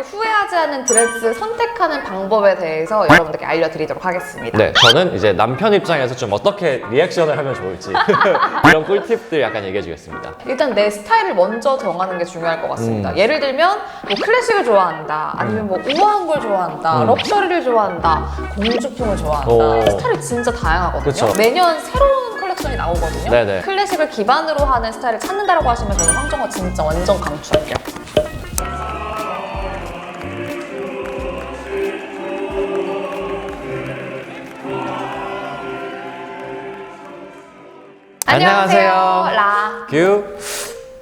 여러분들이 후회하지 않는 드레스 선택하는 방법에 대해서 여러분들께 알려드리도록 하겠습니다. 네, 저는 이제 남편 입장에서 좀 어떻게 리액션을 하면 좋을지 이런 꿀팁들 약간 얘기해 주겠습니다. 일단 내 스타일을 먼저 정하는 게 중요할 것 같습니다. 예를 들면 뭐 클래식을 좋아한다, 아니면 뭐 우아한 걸 좋아한다, 럭셔리를 좋아한다, 공주풍을 좋아한다. 오. 스타일이 진짜 다양하거든요. 그쵸. 매년 새로운 컬렉션이 나오거든요. 네네. 클래식을 기반으로 하는 스타일을 찾는다라고 하시면 저는 황정화 진짜 완전 강추할게요. 안녕하세요. 라. 규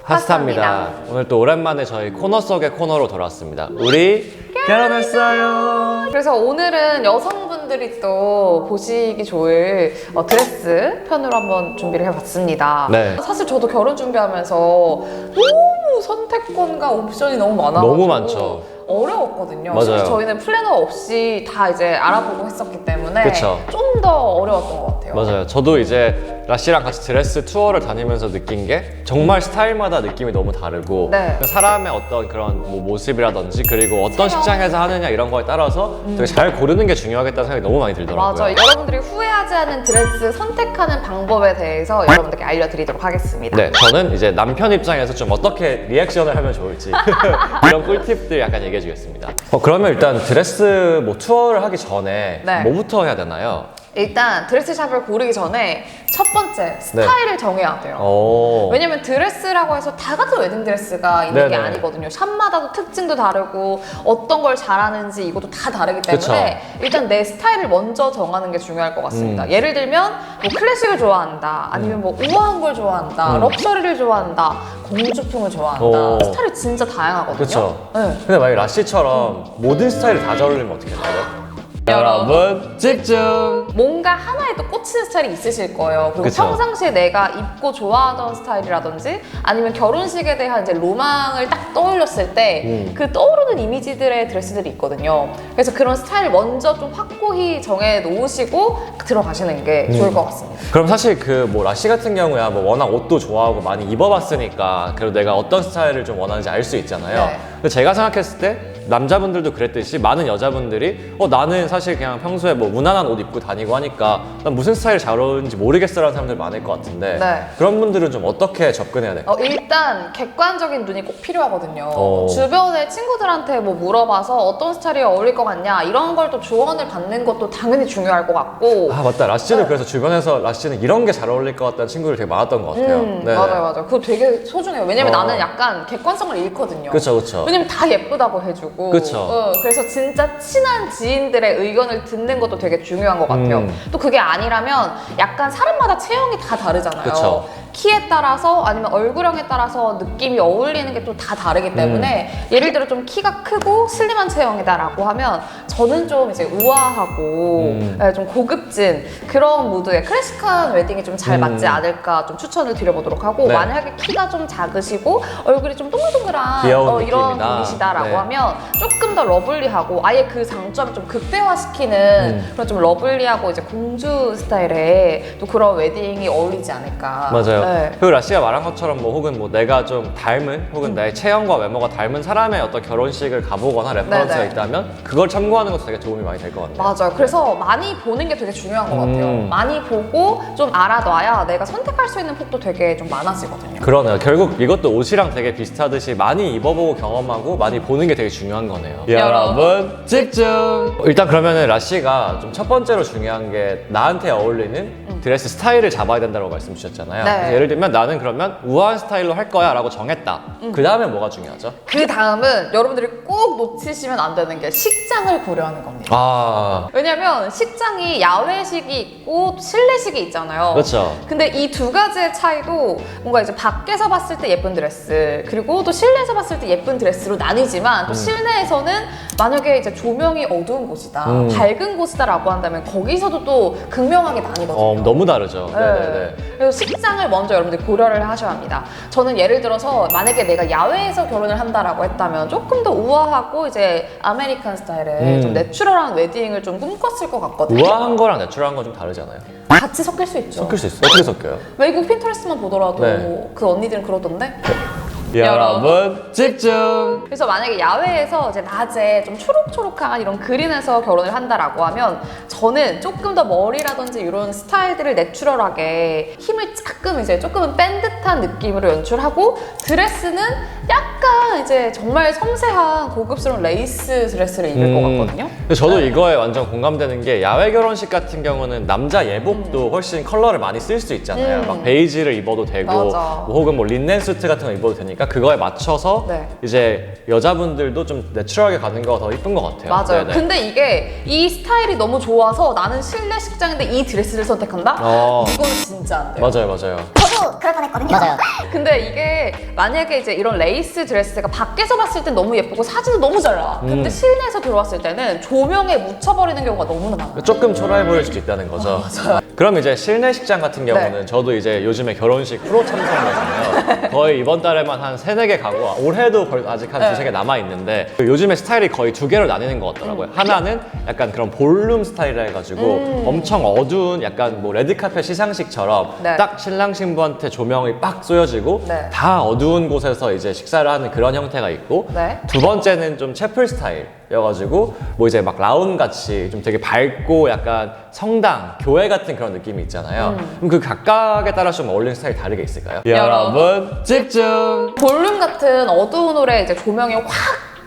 파스타입니다. 파스타입니다. 오늘 또 오랜만에 저희 코너 속의 코너로 돌아왔습니다. 우리 결혼했어요. 그래서 오늘은 여성분들이 또 보시기 좋을 드레스 편으로 한번 준비를 해봤습니다. 네. 사실 저도 결혼 준비하면서 너무 선택권과 옵션이 너무 많아가지고 너무 많죠. 어려웠거든요. 맞아요. 사실 저희는 플래너 없이 다 이제 알아보고 했었기 때문에 그쵸. 좀 더 어려웠던 것 같아요. 맞아요. 저도 이제 라씨랑 같이 드레스 투어를 다니면서 느낀 게 정말 스타일마다 느낌이 너무 다르고 네. 사람의 어떤 그런 뭐 모습이라든지 그리고 어떤 체형. 식장에서 하느냐 이런 거에 따라서 되게 잘 고르는 게 중요하겠다는 생각이 너무 많이 들더라고요. 맞아요. 여러분들이 후회하지 않는 드레스 선택하는 방법에 대해서 여러분들께 알려드리도록 하겠습니다. 네, 저는 이제 남편 입장에서 좀 어떻게 리액션을 하면 좋을지 이런 꿀팁들 약간 얘기해 주겠습니다. 그러면 일단 드레스 뭐 투어를 하기 전에 네. 뭐부터 해야 되나요? 일단 드레스샵을 고르기 전에 첫 번째 스타일을 정해야 돼요. 오. 왜냐면 드레스라고 해서 다 같은 웨딩드레스가 있는 게 네네. 아니거든요. 샵마다도 특징도 다르고 어떤 걸 잘하는지 이것도 다 다르기 때문에 일단 내 스타일을 먼저 정하는 게 중요할 것 같습니다. 예를 들면 뭐 클래식을 좋아한다, 아니면 뭐 우아한 걸 좋아한다, 럭셔리를 좋아한다, 공주풍을 좋아한다. 오. 스타일이 진짜 다양하거든요. 그쵸. 네. 근데 만약에 라씨처럼 모든 스타일을 다 잘 어울리면 어떻게 돼요? 여러분 집중! 뭔가 하나에 또 꽂히는 스타일이 있으실 거예요. 그리고 그쵸. 평상시에 내가 입고 좋아하던 스타일이라든지 아니면 결혼식에 대한 이제 로망을 딱 떠올렸을 때 그 떠오르는 이미지들의 드레스들이 있거든요. 그래서 그런 스타일을 먼저 좀 확고히 정해 놓으시고 들어가시는 게 좋을 것 같습니다. 그럼 사실 그 뭐 라씨 같은 경우야 뭐 워낙 옷도 좋아하고 많이 입어봤으니까 그래도 내가 어떤 스타일을 좀 원하는지 알 수 있잖아요. 네. 근데 제가 생각했을 때 남자분들도 그랬듯이 많은 여자분들이 나는 사실 그냥 평소에 뭐 무난한 옷 입고 다니고 하니까 난 무슨 스타일 잘 어울리는지 모르겠어 라는 사람들 많을 것 같은데 네. 그런 분들은 좀 어떻게 접근해야 될까요? 일단 객관적인 눈이 꼭 필요하거든요. 오. 주변에 친구들한테 뭐 물어봐서 어떤 스타일이 어울릴 것 같냐 이런 걸 또 조언을 받는 것도 당연히 중요할 것 같고. 아 맞다, 라씨도 그래서 주변에서 라씨는 이런 게 잘 어울릴 것 같다는 친구들 되게 많았던 것 같아요. 네. 맞아요. 그거 되게 소중해요. 왜냐면 어. 나는 약간 객관성을 잃거든요. 그쵸. 왜냐면 다 예쁘다고 해주고. 그쵸. 그래서 진짜 친한 지인들의 의견을 듣는 것도 되게 중요한 것 같아요. 또 그게 아니라면 약간 사람마다 체형이 다 다르잖아요. 그쵸. 키에 따라서 아니면 얼굴형에 따라서 느낌이 어울리는 게 또 다 다르기 때문에 예를 들어 좀 키가 크고 슬림한 체형이다라고 하면 저는 좀 이제 우아하고 좀 고급진 그런 무드의 클래식한 웨딩이 좀 잘 맞지 않을까 좀 추천을 드려보도록 하고 네. 만약에 키가 좀 작으시고 얼굴이 좀 동글동글한 귀여운 이런 느낌이다. 분이시다라고 네. 하면 조금 더 러블리하고 아예 그 장점을 좀 극대화시키는 그런 좀 러블리하고 이제 공주 스타일의 또 그런 웨딩이 어울리지 않을까. 맞아요. 네. 그리고 라씨가 말한 것처럼 뭐 혹은 뭐 내가 좀 닮은 혹은 나의 체형과 외모가 닮은 사람의 어떤 결혼식을 가보거나 레퍼런스가 네네. 있다면 그걸 참고하는 것도 되게 도움이 많이 될 것 같네요. 맞아요. 그래서 많이 보는 게 되게 중요한 것 같아요. 많이 보고 좀 알아놔야 내가 선택할 수 있는 폭도 되게 좀 많아지거든요. 그러네요. 결국 이것도 옷이랑 되게 비슷하듯이 많이 입어보고 경험하고 많이 보는 게 되게 중요한 거네요. 여러분, 집중! 일단 그러면은 라씨가 좀 첫 번째로 중요한 게 나한테 어울리는 드레스 스타일을 잡아야 된다고 말씀 주셨잖아요. 네. 그래서 예를 들면 나는 그러면 우아한 스타일로 할 거야 라고 정했다. 그 다음에 뭐가 중요하죠? 그 다음은 여러분들이 꼭 놓치시면 안 되는 게 식장을 고려하는 겁니다. 아, 왜냐면 식장이 야외식이 있고 실내식이 있잖아요. 그렇죠. 근데 이 두 가지의 차이도 뭔가 이제 밖에서 봤을 때 예쁜 드레스 그리고 또 실내에서 봤을 때 예쁜 드레스로 나뉘지만 또 실내에서는 만약에 이제 조명이 어두운 곳이다, 밝은 곳이다라고 한다면 거기서도 또 극명하게 나뉘거든요. 너무 다르죠. 네. 네네네. 그래서 식장을 먼저 여러분들이 고려를 하셔야 합니다. 저는 예를 들어서 만약에 내가 야외에서 결혼을 한다라고 했다면 조금 더 우아하고 이제 아메리칸 스타일의 좀 내추럴한 웨딩을 좀 꿈꿨을 것 같거든요. 우아한 거랑 내추럴한 건 좀 다르잖아요. 같이 섞일 수 있죠. 섞일 수 있어요. 어떻게 섞여요? 외국 핀터레스트만 보더라도 네. 그 언니들은 그러던데 여러분 집중. 그래서 만약에 야외에서 이제 낮에 좀 초록초록한 이런 그린에서 결혼을 한다라고 하면 저는 조금 더 머리라든지 이런 스타일들을 내추럴하게 힘을 조금은 뺀 듯한 느낌으로 연출하고 드레스는 약간 이제 정말 섬세한 고급스러운 레이스 드레스를 입을 것 같거든요. 근데 저도 이거에 완전 공감되는 게 야외 결혼식 같은 경우는 남자 예복도 훨씬 컬러를 많이 쓸 수 있잖아요. 막 베이지를 입어도 되고 맞아. 뭐 혹은 뭐 린넨 수트 같은 거 입어도 되니까 그거에 맞춰서 네. 이제 여자분들도 좀 내추럴하게 가는 거가 더 이쁜 것 같아요. 맞아요. 네네. 근데 이게 이 스타일이 너무 좋아서 나는 실내 식장인데 이 드레스를 선택한다? 이건 진짜 안 돼요. 맞아요. 저도 그럴 뻔했거든요. 맞아요. 근데 이게 만약에 이제 이런 레이스 드레스가 밖에서 봤을 땐 너무 예쁘고 사진은 너무 잘 나와. 근데 실내에서 들어왔을 때는 조명에 묻혀버리는 경우가 너무나 많아요. 조금 초라해 보일 수도 있다는 거죠. 그럼 이제 실내 식장 같은 경우는 네. 저도 이제 요즘에 결혼식 프로 참석하잖아요. 거의 이번 달에만 한 3-4개 가고 올해도 아직 한 네. 2-3개 남아있는데 요즘에 스타일이 거의 2개로 나뉘는 것 같더라고요. 하나는 약간 그런 볼룸 스타일이라 해가지고 엄청 어두운 약간 뭐 레드카펫 시상식처럼 네. 딱 신랑 신부한테 조명이 빡 쏘여지고 네. 다 어두운 곳에서 이제 식사를 하는 그런 형태가 있고 네. 두 번째는 좀 채플 스타일이어가지고 뭐 이제 막 라운 같이 좀 되게 밝고 약간 성당, 교회 같은 그런 느낌이 있잖아요. 그럼 그 각각에 따라 좀 어울리는 스타일이 다르게 있을까요? 여러분, 집중! 볼륨 같은 어두운 홀에 이제 조명이 확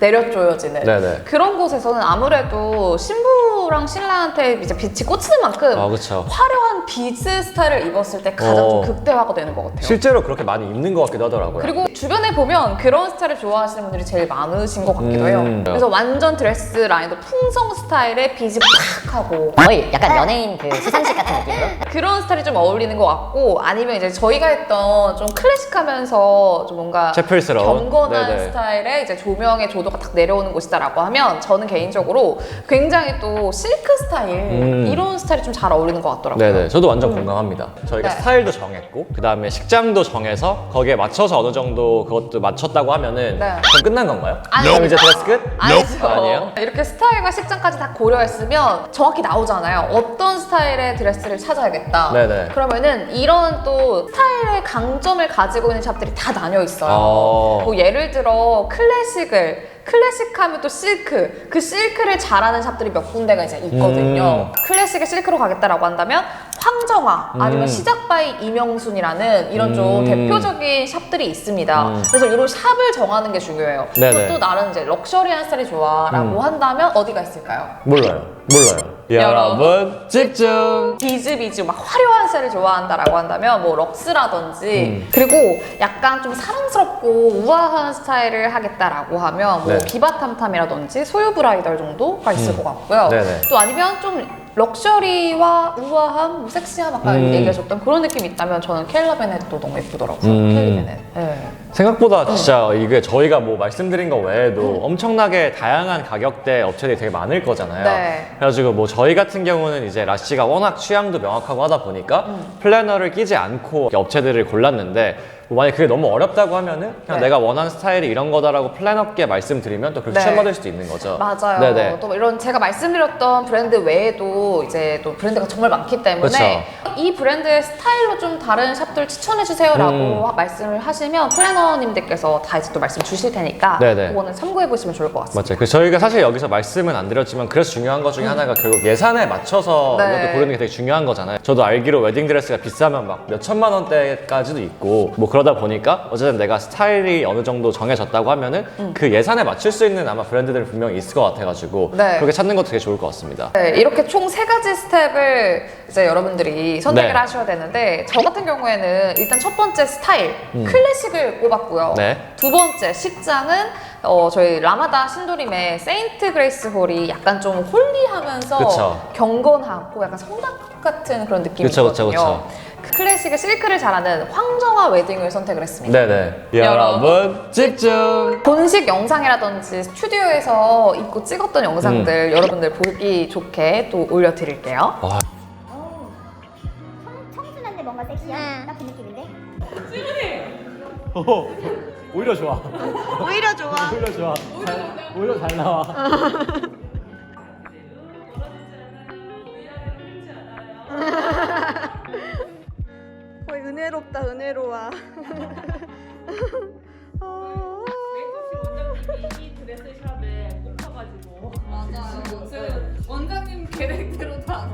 내려조여지는 네네. 그런 곳에서는 아무래도 신부랑 신랑한테 이제 빛이 꽂히는 만큼 그쵸. 화려한 비즈 스타일을 입었을 때 가장 좀 극대화가 되는 것 같아요. 실제로 그렇게 많이 입는 것 같기도 하더라고요. 그리고 주변에 보면 그런 스타일을 좋아하시는 분들이 제일 많으신 것 같기도 해요. 그래서 완전 드레스 라인도 풍성 스타일에 빛이 팍 하고 거의 약간 연예인 그 시상식 같은 느낌으로. 그런 스타일이 좀 어울리는 것 같고 아니면 이제 저희가 했던 좀 클래식하면서 좀 뭔가 채플스러운. 경건한 네네. 스타일의 이제 조명의 조도가 딱 내려오는 곳이다라고 하면 저는 개인적으로 굉장히 또 실크 스타일 이런 스타일이 좀 잘 어울리는 것 같더라고요. 네네, 저도 완전 공감합니다. 저희가 네. 스타일도 정했고, 그 다음에 식장도 정해서 거기에 맞춰서 어느 정도 그것도 맞췄다고 하면은 네. 그럼 끝난 건가요? 아닙니다. 그럼 이제 드레스 끝? 아니죠. 아니에요? 이렇게 스타일과 식장까지 다 고려했으면 정확히 나오잖아요. 어떤 스타일의 드레스를 찾아야겠다. 네네. 그러면은 이런 또 스타일의 강점을 가지고 있는 샵들이 다 나뉘어 있어요. 뭐 예를 들어 클래식하면 또 실크, 그 실크를 잘하는 샵들이 몇 군데가 이제 있거든요. 클래식의 실크로 가겠다라고 한다면 황정화 아니면 시작바이 이명순이라는 이런 좀 대표적인 샵들이 있습니다. 그래서 이런 샵을 정하는 게 중요해요. 네네. 또 나는 이제 럭셔리한 스타일이 좋아라고 한다면 어디가 있을까요? 몰라요. 여러분, 집중! 비즈 막 화려한 스타일을 좋아한다라고 한다면 뭐 럭스라든지 그리고 약간 좀 사랑스럽고 우아한 스타일을 하겠다라고 하면 뭐 네. 비바탐탐이라든지 소유 브라이덜 정도가 있을 것 같고요. 네네. 또 아니면 좀 럭셔리와 우아함, 뭐 섹시함 아까 얘기하셨던 그런 느낌이 있다면 저는 켈라 베넷도 너무 예쁘더라고요. 켈리 베넷. 네. 생각보다 진짜 이게 저희가 뭐 말씀드린 거 외에도 엄청나게 다양한 가격대 업체들이 되게 많을 거잖아요. 네. 그래가지고 뭐 저희 같은 경우는 이제 라씨가 워낙 취향도 명확하고 하다 보니까 플래너를 끼지 않고 이렇게 업체들을 골랐는데 뭐 만약 그게 너무 어렵다고 하면은 그냥 네. 내가 원하는 스타일이 이런 거다라고 플래너께 말씀드리면 또 그렇게 네. 추천받을 수도 있는 거죠. 맞아요. 네네. 또 이런 제가 말씀드렸던 브랜드 외에도 이제 또 브랜드가 정말 많기 때문에 이 브랜드의 스타일로 좀 다른 샵들 추천해주세요라고 말씀을 하시면 플래너님들께서 다 이제 또 말씀 주실 테니까 네네. 그거는 참고해 보시면 좋을 것 같습니다. 맞아요. 그래서 저희가 사실 여기서 말씀은 안 드렸지만 그래서 중요한 것 중에 하나가 결국 예산에 맞춰서 네. 이것도 고르는 게 되게 중요한 거잖아요. 저도 알기로 웨딩드레스가 비싸면 막 몇 천만 원대까지도 있고 뭐 그러다 보니까 어쨌든 내가 스타일이 어느 정도 정해졌다고 하면은 그 예산에 맞출 수 있는 아마 브랜드들이 분명히 있을 것 같아가지고 네. 그렇게 찾는 것도 되게 좋을 것 같습니다. 네, 이렇게 총 3가지 스텝을 이제 여러분들이 선택을 네. 하셔야 되는데 저 같은 경우에는 일단 첫 번째 스타일 클래식을 꼽았고요. 네. 두 번째 식장은 저희 라마다 신도림의 세인트 그레이스 홀이 약간 좀 홀리하면서 그쵸. 경건하고 약간 성당 같은 그런 느낌이 있거든요. 그쵸. 그 클래식의 실크를 잘하는 황정화 웨딩을 선택을 했습니다. 네네. 여러분 집중! 본식 영상이라든지 스튜디오에서 입고 찍었던 영상들 여러분들 보기 좋게 또 올려드릴게요. 청순한데 뭔가 섹시한 딱 그 느낌인데? 오히려 좋아. 오히려 좋아. 오히려 좋아. 오히려 잘 나와. 거의 은혜롭다, 은혜로워. 아, 드레스샵에 꼽혀가지고 맞아요. 지금 원장님 계획대로 다.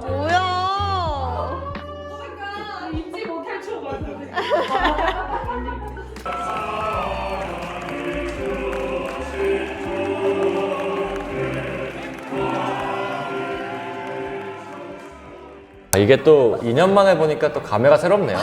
뭐야? 잊지 못할 추억. 이게 또 2년 만에 보니까 또 감회가 새롭네요.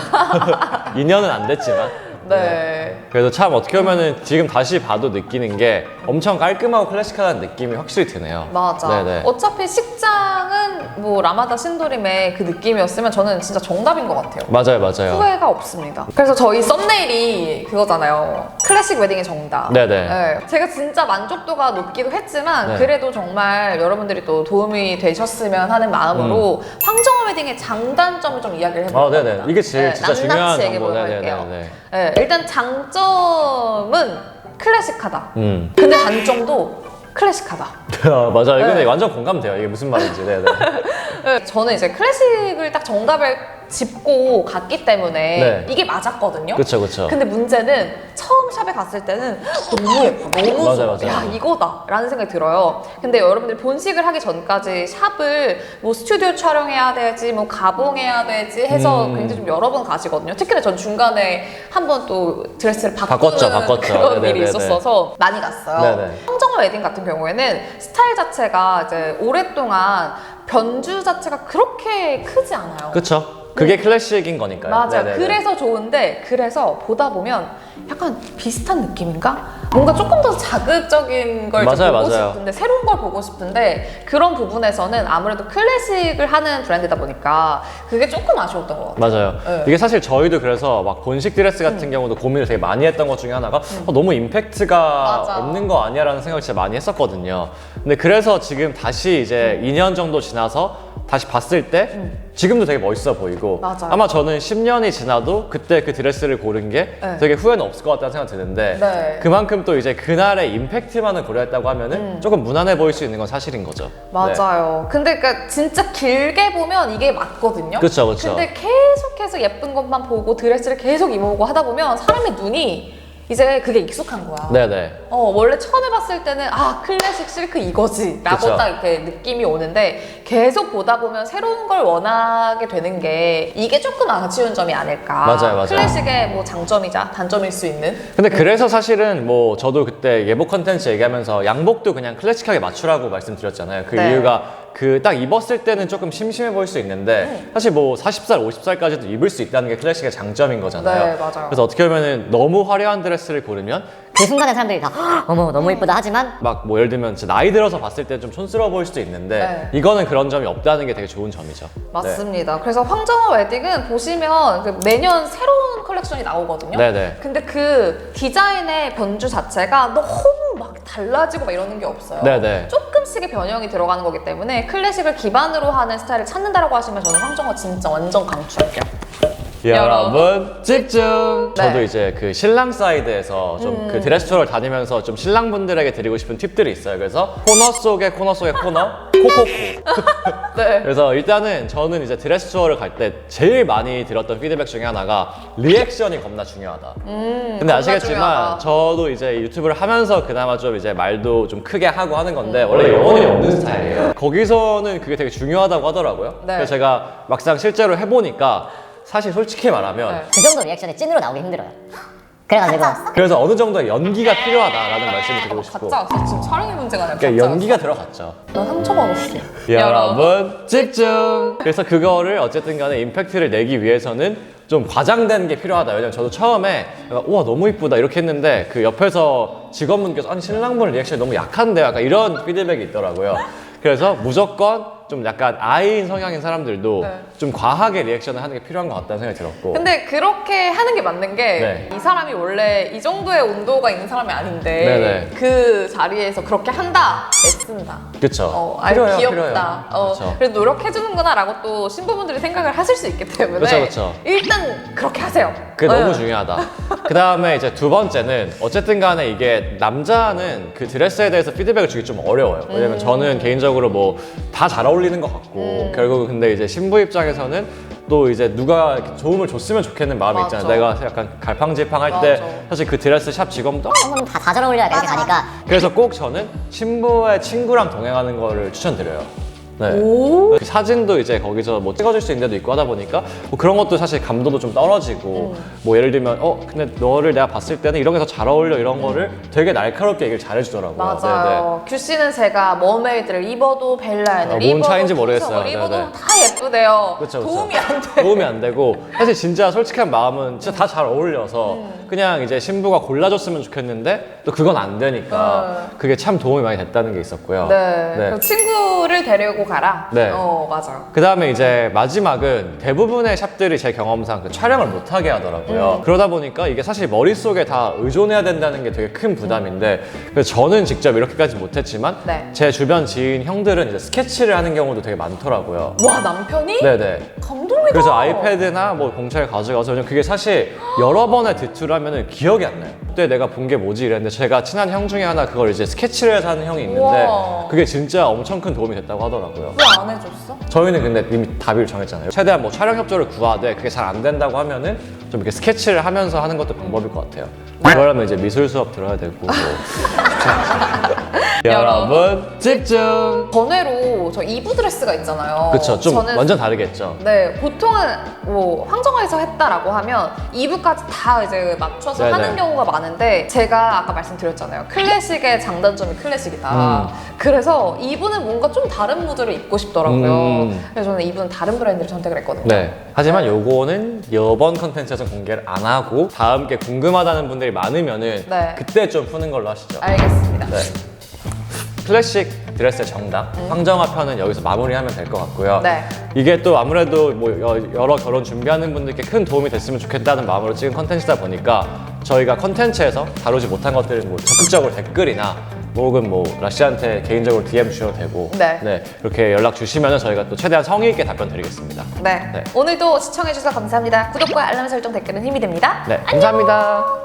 2년은 안 됐지만. 네. 그래서 참 어떻게 보면은 지금 다시 봐도 느끼는 게 엄청 깔끔하고 클래식하다는 느낌이 확실히 드네요. 맞아. 네네. 어차피 식장은 뭐 라마다 신도림의 그 느낌이었으면 저는 진짜 정답인 것 같아요. 맞아요, 맞아요. 후회가 없습니다. 그래서 저희 썸네일이 그거잖아요. 클래식 웨딩의 정답. 네네. 네. 제가 진짜 만족도가 높기도 했지만 네. 그래도 정말 여러분들이 또 도움이 되셨으면 하는 마음으로 황정화 웨딩의 장단점을 좀 이야기를 해볼까 합니다. 네네. 이게 제일 진짜 중요한 낱낱이 정보. 얘기해보도록 할게요. 네네네. 네, 일단 장점은 클래식하다. 음. 근데 단점도 클래식하다. 맞아요. 이거는 네. 완전 공감돼요. 이게 무슨 말인지. 네네. 네, 저는 이제 클래식을 딱 정답을 짚고 갔기 때문에 네. 이게 맞았거든요. 그쵸, 그쵸. 근데 문제는 처음 샵에 갔을 때는 너무 예뻐, 너무 맞아, 좋아. 맞아. 야, 이거다 라는 생각이 들어요. 근데 여러분들 본식을 하기 전까지 샵을 뭐 스튜디오 촬영해야 되지, 뭐 가봉해야 되지 해서 굉장히 좀 여러 번 가시거든요. 특히나 전 중간에 한 번 또 드레스를 바꾸는 바꿨죠. 그런 일이 네네네네. 있었어서 많이 갔어요. 네네. 황정화 웨딩 같은 경우에는 스타일 자체가 이제 오랫동안 변주 자체가 그렇게 크지 않아요. 그쵸. 그게 클래식인 거니까요. 맞아요. 네네네. 그래서 좋은데, 그래서 보다 보면 약간 비슷한 느낌인가? 뭔가 조금 더 자극적인 걸 좀 맞아요, 보고 맞아요. 싶은데, 새로운 걸 보고 싶은데, 그런 부분에서는 아무래도 클래식을 하는 브랜드다 보니까 그게 조금 아쉬웠던 것 같아요. 맞아요. 네. 이게 사실 저희도 그래서 막 본식 드레스 같은 경우도 고민을 되게 많이 했던 것 중에 하나가 너무 임팩트가 맞아. 없는 거 아니야라는 생각을 진짜 많이 했었거든요. 근데 그래서 지금 다시 이제 2년 정도 지나서 다시 봤을 때 지금도 되게 멋있어 보이고 맞아요. 아마 저는 10년이 지나도 그때 그 드레스를 고른 게 네. 되게 후회는 없을 것 같다는 생각이 드는데 네. 그만큼 또 이제 그날의 임팩트만을 고려했다고 하면은 조금 무난해 보일 수 있는 건 사실인 거죠. 네. 맞아요. 근데 그러니까 진짜 길게 보면 이게 맞거든요. 그쵸, 그쵸. 근데 계속해서 예쁜 것만 보고 드레스를 계속 입어보고 하다 보면 사람의 눈이 이제 그게 익숙한 거야. 네네. 원래 처음에 봤을 때는 아 클래식 실크 이거지 라고 그쵸. 딱 이렇게 느낌이 오는데 계속 보다 보면 새로운 걸 원하게 되는 게 이게 조금 아쉬운 점이 아닐까. 맞아요, 맞아요. 클래식의 뭐 장점이자 단점일 수 있는. 근데 그래서 사실은 뭐 저도 그때 예복 컨텐츠 얘기하면서 양복도 그냥 클래식하게 맞추라고 말씀드렸잖아요. 그 네. 이유가 그 딱 입었을 때는 조금 심심해 보일 수 있는데 사실 뭐 40살, 50살까지도 입을 수 있다는 게 클래식의 장점인 거잖아요. 네, 맞아요. 그래서 어떻게 보면은 너무 화려한 드레스를 고르면 그 순간에 사람들이 다 어머 너무 이쁘다 하지만 막 뭐 예를 들면 진짜 나이 들어서 봤을 때 좀 촌스러워 보일 수도 있는데 네. 이거는 그런 점이 없다는 게 되게 좋은 점이죠. 맞습니다. 그래서 황정화 웨딩은 보시면 그 매년 새로운 컬렉션이 나오거든요. 네네. 근데 그 디자인의 변주 자체가 너무 막 달라지고 막 이러는 게 없어요. 네네. 조금씩의 변형이 들어가는 거기 때문에 클래식을 기반으로 하는 스타일을 찾는다라고 하시면 저는 황정화 진짜 완전 강추할게요. 여러분 집중! 네. 저도 이제 그 신랑 사이드에서 좀 그 드레스 투어를 다니면서 좀 신랑분들에게 드리고 싶은 팁들이 있어요. 그래서 코너 속의 코너 코코코. 네. 그래서 일단은 저는 이제 드레스 투어를 갈 때 제일 많이 들었던 피드백 중에 하나가 리액션이 겁나 중요하다. 근데 겁나 아시겠지만 중요하다. 저도 이제 유튜브를 하면서 그나마 좀 이제 말도 좀 크게 하고 하는 건데 원래 영혼이 없는 스타일이에요. 거기서는 그게 되게 중요하다고 하더라고요. 네. 그래서 제가 막상 실제로 해보니까 사실 솔직히 말하면 네. 그 정도 리액션이 찐으로 나오기 힘들어요. 그래가지고 그래서 어느 정도의 연기가 필요하다라는 말씀을 드리고 싶고 가짜 없어. 지금 촬영의 문제가 아니라 그러니까 가짜. 연기가 들어갔죠. 난 상처받았어. 여러분 집중! 그래서 그거를 어쨌든 간에 임팩트를 내기 위해서는 좀 과장된 게 필요하다. 왜냐면 저도 처음에 약간, 우와 너무 이쁘다 이렇게 했는데 그 옆에서 직원분께서 아니 신랑분 리액션이 너무 약한데 약간 이런 피드백이 있더라고요. 그래서 무조건 좀 약간 아이인 성향인 사람들도 네. 좀 과하게 리액션을 하는 게 필요한 것 같다는 생각이 들었고 근데 그렇게 하는 게 맞는 게 이 네. 사람이 원래 이 정도의 온도가 있는 사람이 아닌데 네네. 그 자리에서 그렇게 한다 쓴다. 그쵸. 아유 필요해요, 귀엽다. 필요해요. 그쵸. 그래도 노력해주는구나라고 또 신부분들이 생각을 하실 수 있기 때문에 그쵸, 그쵸. 일단 그렇게 하세요. 그게 네. 너무 중요하다. 그 다음에 이제 두 번째는 어쨌든 간에 이게 남자는 그 드레스에 대해서 피드백을 주기 좀 어려워요. 왜냐면 저는 개인적으로 뭐 다 잘 어울리는 것 같고 결국 근데 이제 신부 입장에서는 또 이제 누가 이렇게 도움을 줬으면 좋겠는 마음이 맞아. 있잖아요. 내가 약간 갈팡질팡할 때 맞아. 사실 그 드레스 샵 직원도 한번 다 잘 어울려야 이렇게 가니까 그래서 꼭 저는 신부의 친구랑 동행하는 거를 추천드려요. 네. 오. 그 사진도 이제 거기서 뭐 찍어줄 수 있는 데도 있고 하다 보니까 뭐 그런 것도 사실 감도도 좀 떨어지고 뭐 예를 들면 근데 너를 내가 봤을 때는 이런 게 더 잘 어울려 이런 거를 되게 날카롭게 얘기를 잘해주더라고요. 맞아요. 큐 씨는 제가 머메이드를 입어도 벨라인을 뭔 입어도 차이인지 모르겠어요. 풍성을 입어도 네네. 다 예쁘대요. 그쵸, 그쵸. 도움이 안 돼. 도움이 안 되고 사실 진짜 솔직한 마음은 진짜 다 잘 어울려서 그냥 이제 신부가 골라줬으면 좋겠는데 또 그건 안 되니까 그게 참 도움이 많이 됐다는 게 있었고요. 네. 그럼 친구를 데리고 가라. 네. 맞아요. 그 다음에 이제 마지막은 대부분의 샵들이 제 경험상 그 촬영을 못하게 하더라고요. 그러다 보니까 이게 사실 머릿속에 다 의존해야 된다는 게 되게 큰 부담인데 그래서 저는 직접 이렇게까지 못했지만 네. 제 주변 지인 형들은 이제 스케치를 하는 경우도 되게 많더라고요. 와 남편이? 네네. 감동이다. 그래서 아이패드나 뭐 공차를 가져가서 왜냐면 그게 사실 여러 번의 드투를 하면은 기억이 안 나요. 그때 내가 본 게 뭐지 이랬는데 제가 친한 형 중에 하나 그걸 이제 스케치를 해서 하는 형이 있는데 우와. 그게 진짜 엄청 큰 도움이 됐다고 하더라고요. 왜 안 해줬어? 저희는 근데 이미 답을 정했잖아요. 최대한 뭐 촬영 협조를 구하되 그게 잘 안 된다고 하면은 좀 이렇게 스케치를 하면서 하는 것도 방법일 것 같아요. 그러려면 이제 미술 수업 들어야 되고. 뭐. 여러분 집중. 전회로 저 이브 드레스가 있잖아요. 그쵸, 좀 저는 완전 다르겠죠. 네, 보통은 뭐 황정아에서 했다라고 하면 2부까지 다 이제 맞춰서 네네. 하는 경우가 많은데 제가 아까 말씀드렸잖아요. 클래식의 장단점이 클래식이다. 그래서 2부는 뭔가 좀 다른 무드를 입고 싶더라고요. 그래서 저는 2부는 다른 브랜드를 선택을 했거든요. 네. 하지만 요거는 이번 컨텐츠에서 공개를 안 하고 다음 게 궁금하다는 분들이 많으면은 네. 그때 좀 푸는 걸로 하시죠. 알겠습니다. 네. 클래식 드레스의 정답 황정아 편은 여기서 마무리하면 될 것 같고요. 네. 이게 또 아무래도 뭐 여러 결혼 준비하는 분들께 큰 도움이 됐으면 좋겠다는 마음으로 찍은 컨텐츠다 보니까 저희가 컨텐츠에서 다루지 못한 것들은 뭐 적극적으로 댓글이나 혹은 뭐 라시한테 개인적으로 DM 주셔도 되고 네. 이렇게 연락 주시면 저희가 또 최대한 성의 있게 답변 드리겠습니다. 네. 네. 오늘도 시청해주셔서 감사합니다. 구독과 알람 설정 댓글은 힘이 됩니다. 네, 감사합니다.